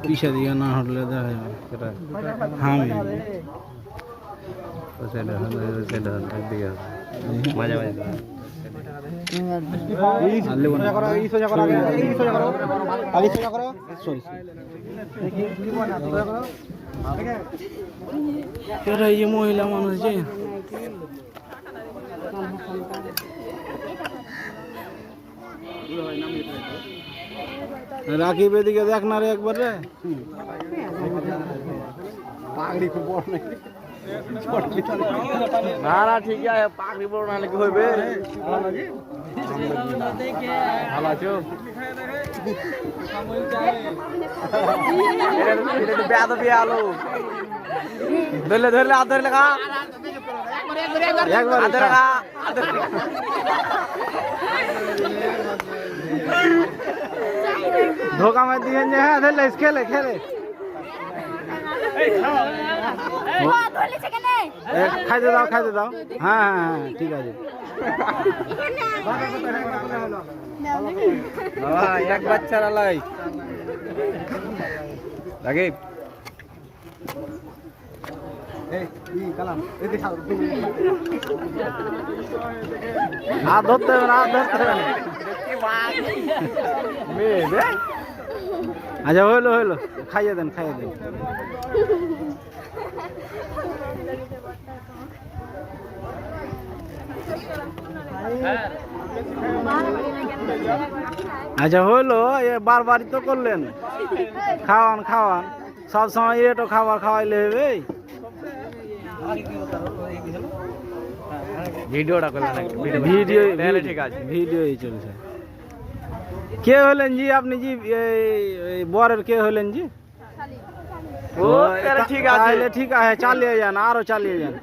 পিছা দিকে না হটলে দেখা যাবে সেটা হামি সেটা হলে সেটা একদিকে মাঝে মাঝে এই যে মহিলা মানুষ যে রাকিব এদিকে দেখ না রে একবার রে পাগড়ি খুব বড় নাকি না না ঠিক আছে পাগড়ি বড় না কি হইবে ভালো আছো এটা বেয়াদ বিয়া আলো ধরলে ধরলে হাত ধরলে খা একবার হাত ধরে খা धोखा मत दिए है खेले खेले खाई दे दाओ हाँ हाँ हाँ ठीक है एक बच्चा लाई लगे हाथ धोते अच्छा হইলো খাইয়ে দেন আচ্ছা হইলো বারবারই তো করলেন খাওয়ান সব সময় এটো খাবার খাওয়াইলে হবে ভিডিওটা করলেন ভিডিও ঠিক আছে ভিডিওই চলছে কে হলেন জি আপনি জি বরের কে হলেন জি ও ঠিক আছে ঠিক আছে চালিয়ে যান আরো চালিয়ে যান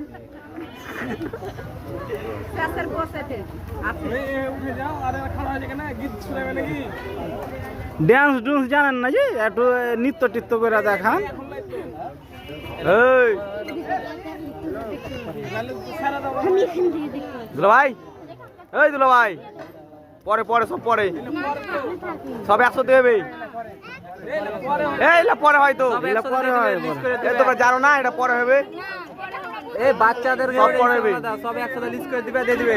ড্যান্স ডুন্স জানেন না জি একটু নৃত্য টিত্য করে দেখান দুলা ভাই পরে পরে সব পরে সব 100 দেবে এই পরে হয়তো তোমরা জানো না এটা পরে হবে এই বাচ্চাদের সব পরে হবে সব 100 লিস্ট করে দিবে দিয়ে দিবে